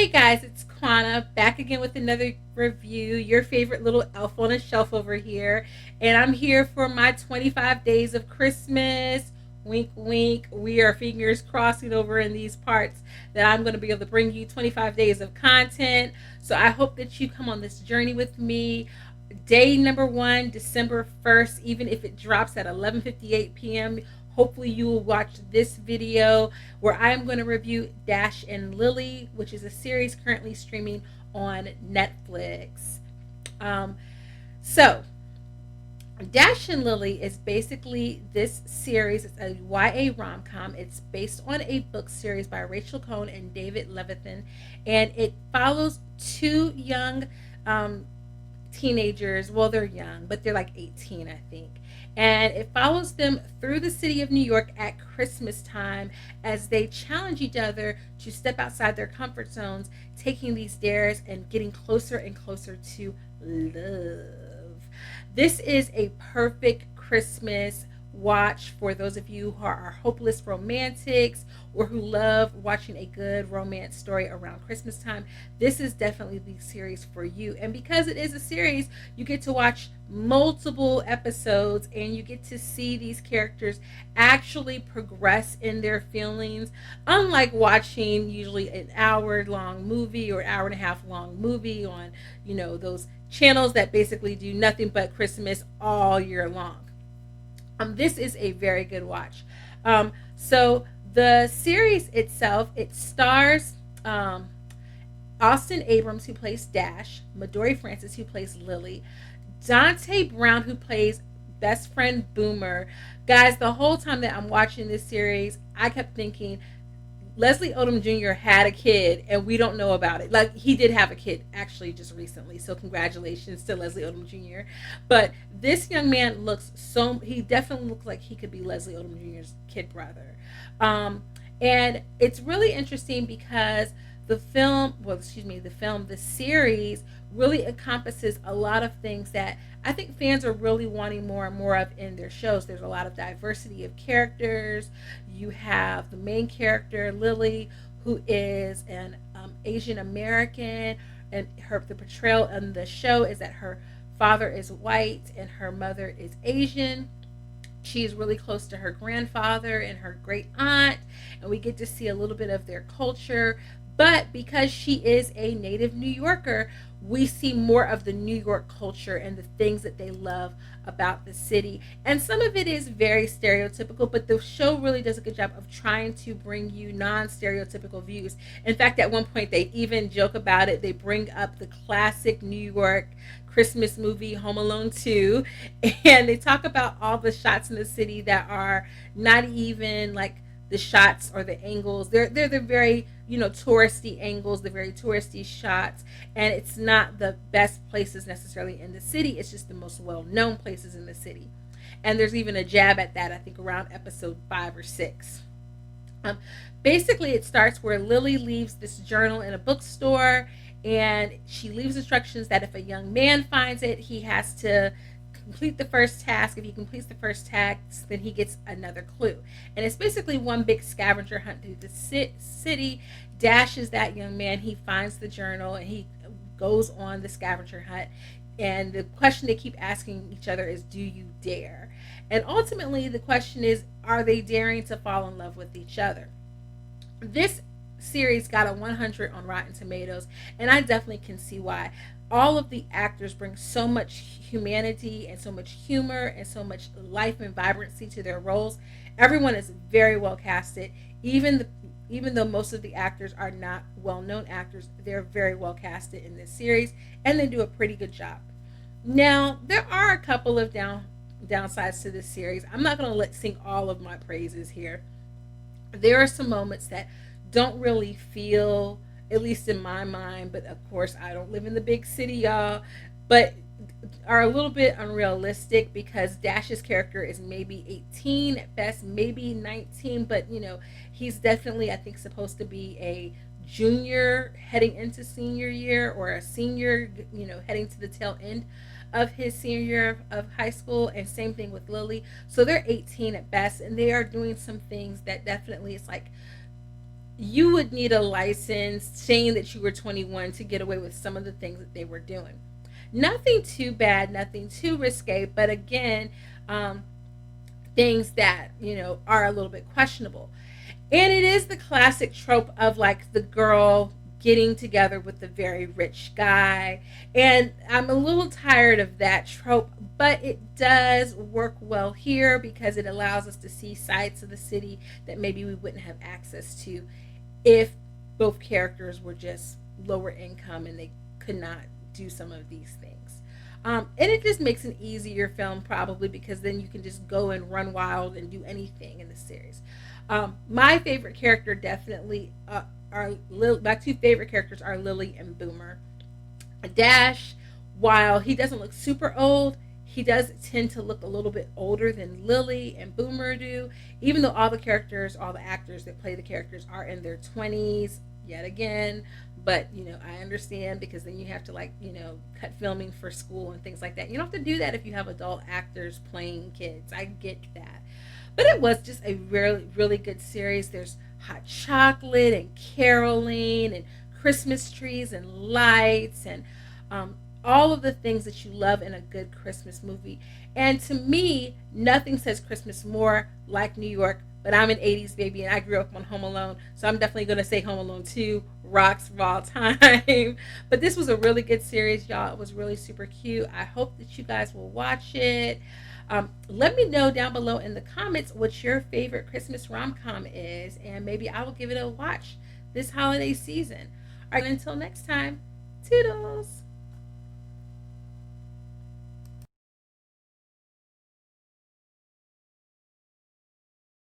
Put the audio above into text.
Hey guys, it's Quana back again with another review. Your favorite little elf on a shelf over here. And I'm here for my 25 days of Christmas. Wink, wink. We are fingers crossing over in these parts that I'm going to be able to bring you 25 days of content. So I hope that you come on this journey with me. Day number one, December 1st, even if it drops at 11:58 p.m. Hopefully you will watch this video where I am going to review Dash and Lily, which is a series currently streaming on Netflix. Um, so Dash and Lily is basically this series. It's a YA rom com. It's based on a book series by Rachel Cohn and David Levithan, and it follows two young teenagers. Well, they're young, but they're like 18, I think. And it follows them through the city of New York at Christmas time as they challenge each other to step outside their comfort zones, taking these dares and getting closer and closer to love. This is a perfect Christmas watch for those of you who are hopeless romantics or who love watching a good romance story around Christmas time. This is definitely the series for you. And because it is a series, you get to watch multiple episodes and you get to see these characters actually progress in their feelings, unlike watching usually an hour long movie or hour and a half long movie on, those channels that basically do nothing but Christmas all year long. This is a very good watch. So the series itself, it stars Austin Abrams, who plays Dash, Midori Francis, who plays Lily, Dante Brown, who plays best friend Boomer. Guys, the whole time that I'm watching this series, I kept thinking Leslie Odom Jr. had a kid and we don't know about it. Like, he did have a kid actually just recently, so congratulations to Leslie Odom Jr. But this young man he definitely looks like he could be Leslie Odom Jr.'s kid brother. And it's really interesting because the series really encompasses a lot of things that I think fans are really wanting more and more of in their shows. There's a lot of diversity of characters. You have the main character, Lily, who is an Asian American, and the portrayal in the show is that her father is white and her mother is Asian. She is really close to her grandfather and her great aunt, and we get to see a little bit of their culture. But because she is a native New Yorker, we see more of the New York culture and the things that they love about the city. And some of it is very stereotypical, but the show really does a good job of trying to bring you non-stereotypical views. In fact, at one point, they even joke about it. They bring up the classic New York Christmas movie Home Alone 2, and they talk about all the shots in the city that are not even like the shots or the angles. They're the very touristy angles, the very touristy shots, and it's not the best places necessarily in the city. It's just the most well-known places in the city. And there's even a jab at that, I think, around episode 5 or 6. Um, Basically, it starts where Lily leaves this journal in a bookstore, and she leaves instructions that if a young man finds it, he has to complete the first task. If he completes the first task, then he gets another clue. And it's basically one big scavenger hunt through the city. Dash is that young man. He finds the journal and he goes on the scavenger hunt. And the question they keep asking each other is, do you dare? And ultimately, the question is, are they daring to fall in love with each other? This series got a 100 on Rotten Tomatoes, and I definitely can see why. All of the actors bring so much humanity and so much humor and so much life and vibrancy to their roles. Everyone is very well casted. Even though most of the actors are not well-known actors, they're very well casted in this series, and they do a pretty good job. Now, there are a couple of downsides to this series. I'm not going to sing all of my praises here. There are some moments that don't really feel, at least in my mind, but of course I don't live in the big city, y'all, but are a little bit unrealistic because Dash's character is maybe 18 at best, maybe 19, but he's definitely, I think, supposed to be a junior heading into senior year, or a senior, heading to the tail end of his senior year of high school. And same thing with Lily. So they're 18 at best, and they are doing some things that definitely, it's like, you would need a license saying that you were 21 to get away with some of the things that they were doing. Nothing too bad, nothing too risque, but again, um, things that, are a little bit questionable. And it is the classic trope of like the girl getting together with the very rich guy. And I'm a little tired of that trope, but it does work well here because it allows us to see sides of the city that maybe we wouldn't have access to if both characters were just lower income and they could not do some of these things. And it just makes an easier film probably because then you can just go and run wild and do anything in the series. My favorite character definitely my two favorite characters are Lily and Boomer. Dash, while he doesn't look super old, he does tend to look a little bit older than Lily and Boomer do, even though all the actors that play the characters are in their 20s yet again. But, I understand because then you have to, like, cut filming for school and things like that. You don't have to do that if you have adult actors playing kids. I get that. But it was just a really, really good series. There's hot chocolate and caroling and Christmas trees and lights and all of the things that you love in a good Christmas movie. And to me, nothing says Christmas more like New York. But I'm an 80s baby and I grew up on Home Alone. So I'm definitely going to say Home Alone 2 rocks of all time. But this was a really good series, y'all. It was really super cute. I hope that you guys will watch it. Let me know down below in the comments what your favorite Christmas rom-com is. And maybe I will give it a watch this holiday season. All right, until next time, toodles.